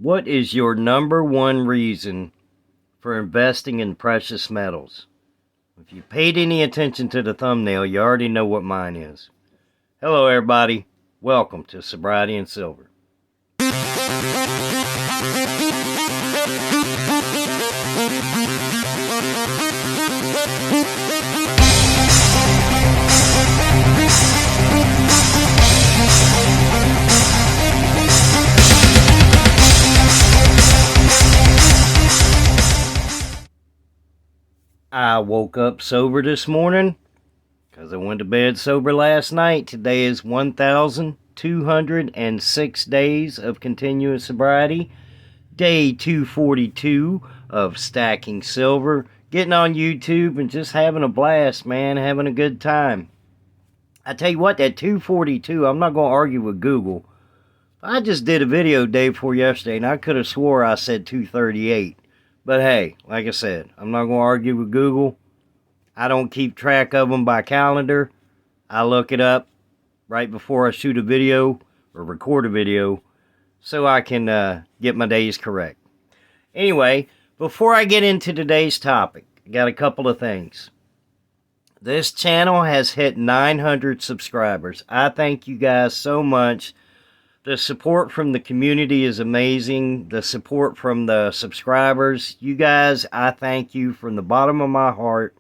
What is your number one reason for investing in precious metals? If you paid any attention to the thumbnail, you already know what mine is. Hello, everybody. Welcome to Sobriety and Silver. I woke up sober this morning because I went to bed sober last night. Today is 1,206 days of continuous sobriety. Day 242 of stacking silver. Getting on YouTube and just having a blast, man. Having a good time. I tell you what, that 242, I'm not going to argue with Google. I just did a video day before yesterday and I could have swore I said 238. But hey, like I said, I'm not going to argue with Google. I don't keep track of them by calendar. I look it up right before I shoot a video or record a video so I can get my days correct. Anyway, before I get into today's topic, I got a couple of things. This channel has hit 900 subscribers. I thank you guys so much. The support from the community is amazing. The support from the subscribers. You guys, I thank you from the bottom of my heart.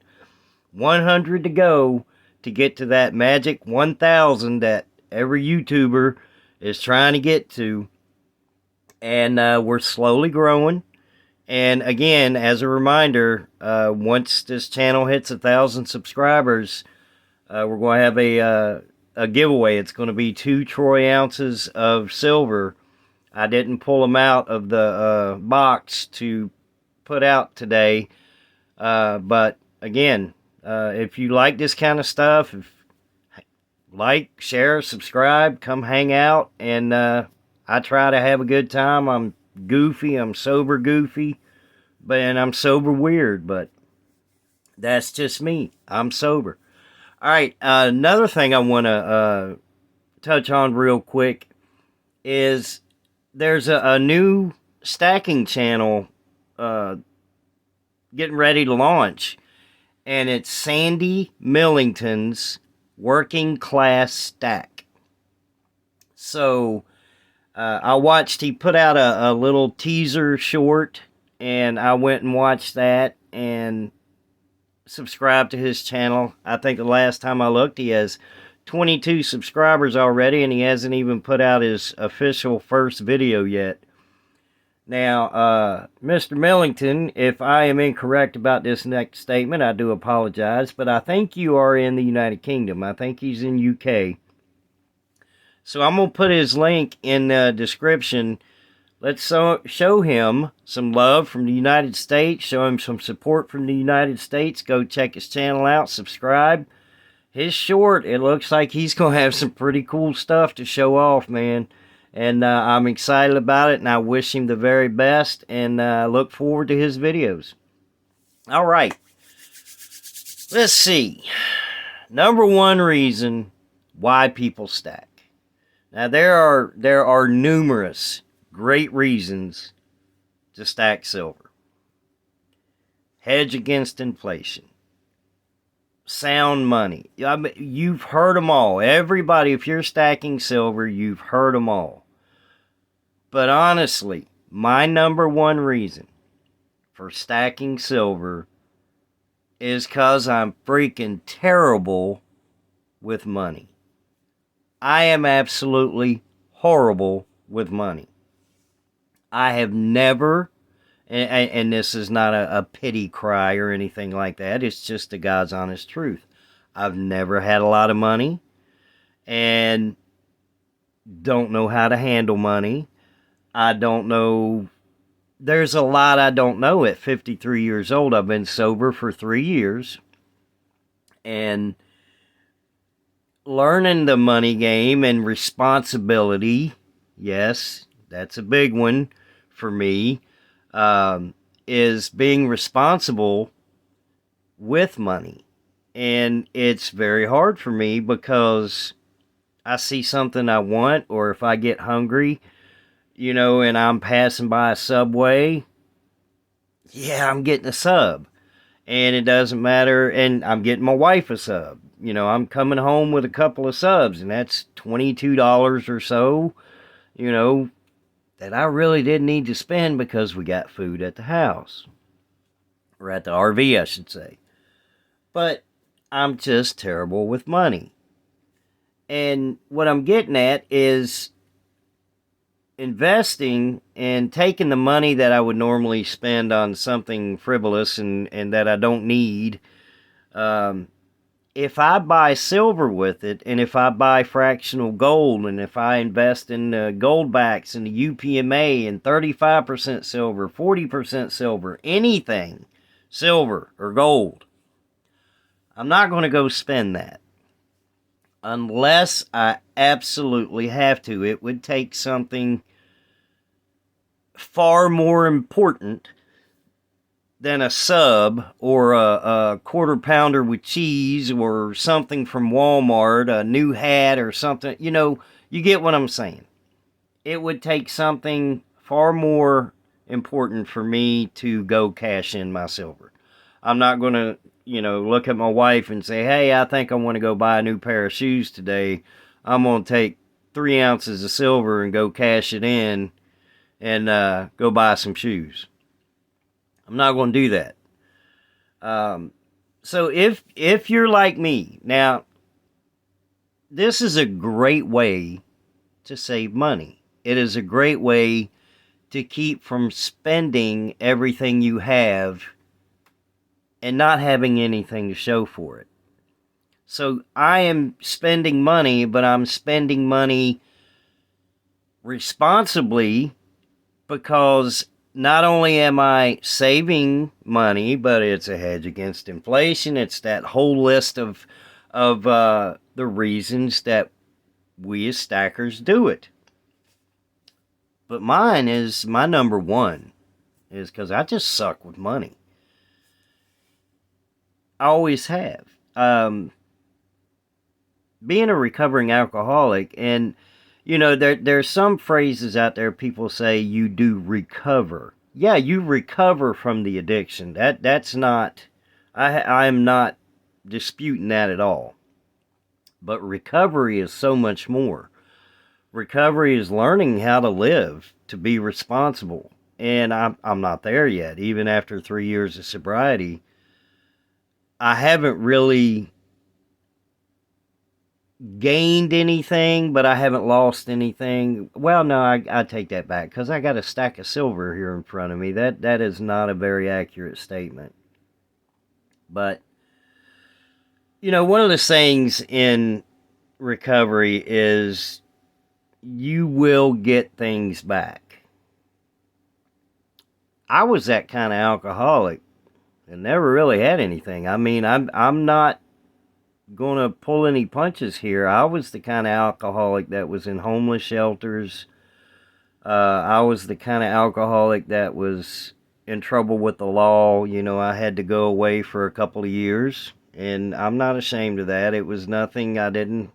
100 to go to get to that magic 1,000 that every YouTuber is trying to get to. And we're slowly growing. And again, as a reminder, once this channel hits 1,000 subscribers, we're going to have a giveaway. It's going to be 2 troy ounces of silver. I didn't pull them out of the box to put out today. But again, if you like this kind of stuff, like, share, subscribe, come hang out. And I try to have a good time. I'm goofy. I'm sober goofy. And I'm sober weird. But that's just me. I'm sober. All right, another thing I want to touch on real quick is there's a new stacking channel getting ready to launch, and it's Sandy Millington's Working Class Stack. So I watched, he put out a little teaser short, and I went and watched that, and subscribe to his channel. I think the last time I looked, he has 22 subscribers already, and he hasn't even put out his official first video yet. Now, Mr. Millington, if I am incorrect about this next statement, I do apologize, but I think you are in the United Kingdom. I think he's in UK. So I'm going to put his link in the description. Let's show him some love from the United States. Show him some support from the United States. Go check his channel out. Subscribe. His short, it looks like he's going to have some pretty cool stuff to show off, man. And I'm excited about it, and I wish him the very best, and look forward to his videos. All right. Let's see. Number one reason why people stack. Now, there are numerous great reasons to stack silver. Hedge against inflation. Sound money. I mean, you've heard them all. Everybody, if you're stacking silver, you've heard them all. But honestly, my number one reason for stacking silver is because I'm freaking terrible with money. I am absolutely horrible with money. I have never, and this is not a pity cry or anything like that, it's just the God's honest truth. I've never had a lot of money and don't know how to handle money. I don't know, there's a lot I don't know at 53 years old. I've been sober for 3 years and learning the money game and responsibility, yes, that's a big one for me, is being responsible with money. And it's very hard for me because I see something I want, or if I get hungry, and I'm passing by a Subway, yeah, I'm getting a sub. And it doesn't matter, and I'm getting my wife a sub. I'm coming home with a couple of subs, and that's $22 or so, you know, that I really didn't need to spend because we got food at the house. Or at the RV, I should say. But I'm just terrible with money. And what I'm getting at is investing and taking the money that I would normally spend on something frivolous and that I don't need. If I buy silver with it, and if I buy fractional gold, and if I invest in gold backs and the UPMA and 35% silver, 40% silver, anything silver or gold, I'm not going to go spend that unless I absolutely have to. It would take something far more important than a sub or a quarter pounder with cheese or something from Walmart, a new hat or something. You get what I'm saying. It would take something far more important for me to go cash in my silver. I'm not going to, look at my wife and say, hey, I think I want to go buy a new pair of shoes today. I'm going to take 3 ounces of silver and go cash it in and go buy some shoes. I'm not going to do that. So if you're like me, now, this is a great way to save money. It is a great way to keep from spending everything you have and not having anything to show for it. So I am spending money, but I'm spending money responsibly because not only am I saving money, but it's a hedge against inflation. It's that whole list of the reasons that we as stackers do it. But mine is my number one is because I just suck with money. I always have. Being a recovering alcoholic, and there's some phrases out there people say you do recover. Yeah, you recover from the addiction. That's not. I am not disputing that at all. But recovery is so much more. Recovery is learning how to live, to be responsible. And I'm not there yet. Even after 3 years of sobriety, I haven't really gained anything, but I haven't lost anything. Well, no, I take that back because I got a stack of silver here in front of me. That is not a very accurate statement. But, one of the sayings in recovery is you will get things back. I was that kind of alcoholic and never really had anything. I mean, I'm not gonna pull any punches here. I was the kind of alcoholic that was in homeless shelters. I was the kind of alcoholic that was in trouble with the law. I had to go away for a couple of years, and I'm not ashamed of that. It was nothing. I didn't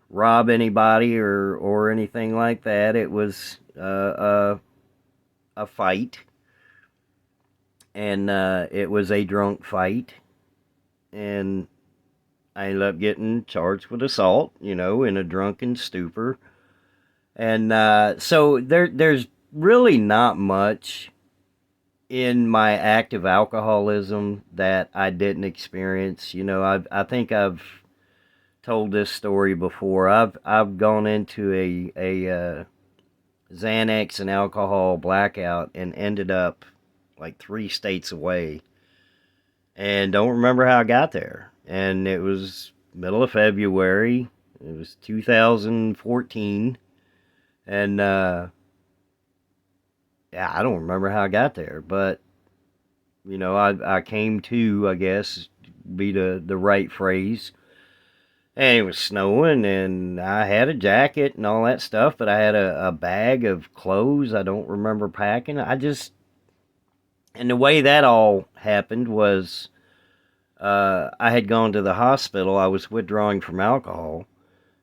rob anybody or anything like that. It was a fight, and it was a drunk fight, and I ended up getting charged with assault, in a drunken stupor. And so there's really not much in my active alcoholism that I didn't experience. I think I've told this story before. I've gone into a Xanax and alcohol blackout and ended up like 3 states away, and don't remember how I got there. And it was middle of February. It was 2014. And, yeah, I don't remember how I got there. But, I came to, I guess, be the right phrase. And it was snowing, and I had a jacket and all that stuff, but I had a bag of clothes I don't remember packing. And the way that all happened was I had gone to the hospital. I was withdrawing from alcohol,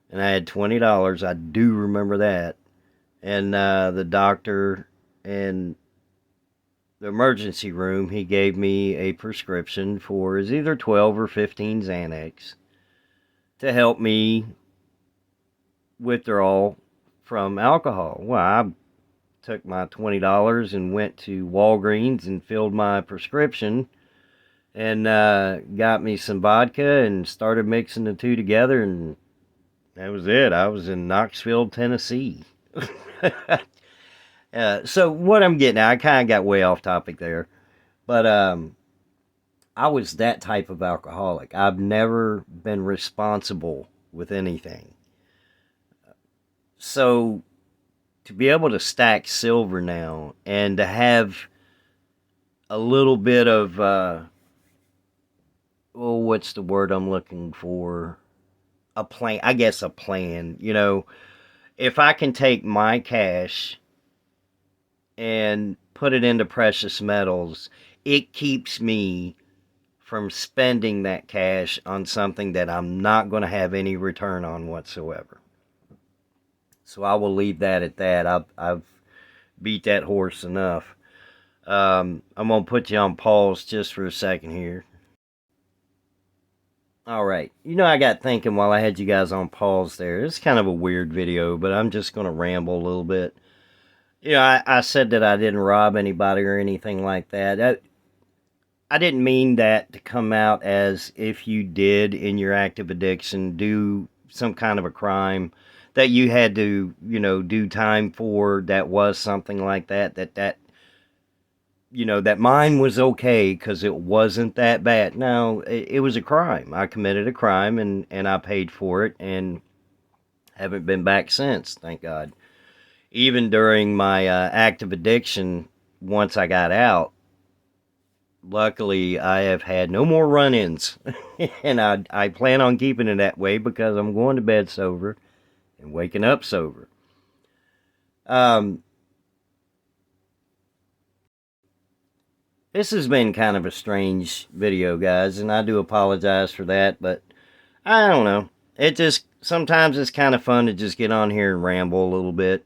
and I had $20. I do remember that. And the doctor in the emergency room, he gave me a prescription for either 12 or 15 Xanax to help me withdraw from alcohol. Well, I took my $20 and went to Walgreens and filled my prescription and got me some vodka and started mixing the two together, and that was it. I was in Knoxville, Tennessee. So what I'm getting at, I kind of got way off topic there, but I was that type of alcoholic. I've never been responsible with anything. So to be able to stack silver now and to have a little bit of, what's the word I'm looking for? A plan, I guess a plan. You know, if I can take my cash and put it into precious metals, it keeps me from spending that cash on something that I'm not going to have any return on whatsoever. So I will leave that at that. I've beat that horse enough. I'm going to put you on pause just for a second here. Alright, you know, I got thinking while I had you guys on pause there. It's kind of a weird video, but I'm just going to ramble a little bit. You know, I said that I didn't rob anybody or anything like that. I didn't mean that to come out as if you did in your active addiction do some kind of a crime that you had to, you know, do time for, that was something like that, you know, that mine was okay because it wasn't that bad. No, it was a crime. I committed a crime and I paid for it and haven't been back since, thank God. Even during my active addiction, once I got out, luckily I have had no more run-ins. And I plan on keeping it that way because I'm going to bed sober and waking up sober. This has been kind of a strange video, guys, and I do apologize for that, but I don't know. It just, sometimes it's kind of fun to just get on here and ramble a little bit.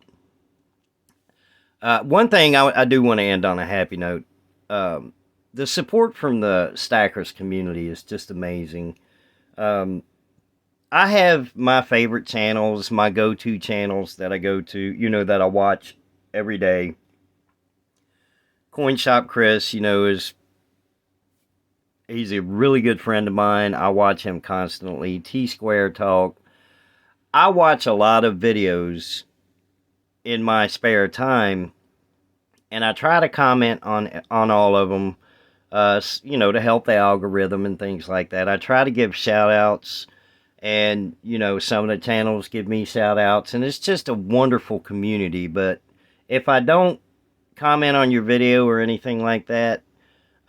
One thing I do want to end on a happy note. The support from the Stackers community is just amazing. I have my favorite channels, my go-to channels that I go to, you know, that I watch every day. Coin Shop Chris, you know, he's a really good friend of mine. I watch him constantly. T-Square Talk. I watch a lot of videos in my spare time, and I try to comment on all of them, you know, to help the algorithm and things like that. I try to give shout outs, and, you know, some of the channels give me shout outs, and it's just a wonderful community. But if I don't comment on your video or anything like that,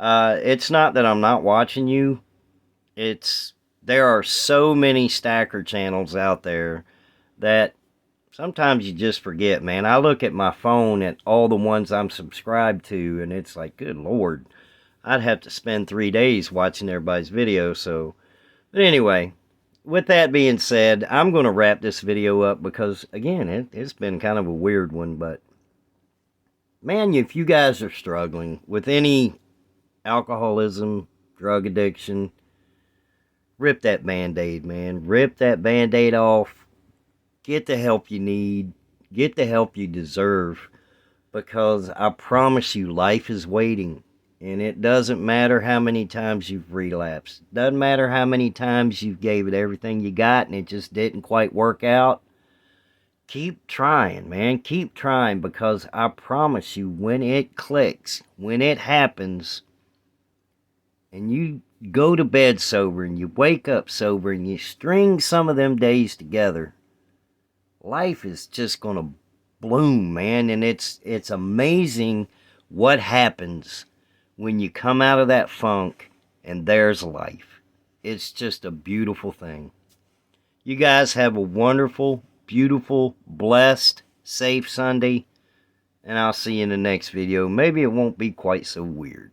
it's not that I'm not watching you. There are so many stacker channels out there that sometimes you just forget, man. I look at my phone at all the ones I'm subscribed to, and it's like, good Lord, I'd have to spend 3 days watching everybody's video. So, but anyway, with that being said, I'm going to wrap this video up because, again, it's been kind of a weird one. But, man, if you guys are struggling with any alcoholism, drug addiction, rip that Band-Aid, man. Rip that Band-Aid off. Get the help you need. Get the help you deserve. Because I promise you, life is waiting. And it doesn't matter how many times you've relapsed. Doesn't matter how many times you gave it everything you got and it just didn't quite work out. Keep trying, man. Keep trying, because I promise you, when it clicks, when it happens, and you go to bed sober and you wake up sober and you string some of them days together, life is just going to bloom, man. And it's amazing what happens when you come out of that funk and there's life. It's just a beautiful thing. You guys have a wonderful, beautiful, blessed, safe Sunday, and I'll see you in the next video. Maybe it won't be quite so weird.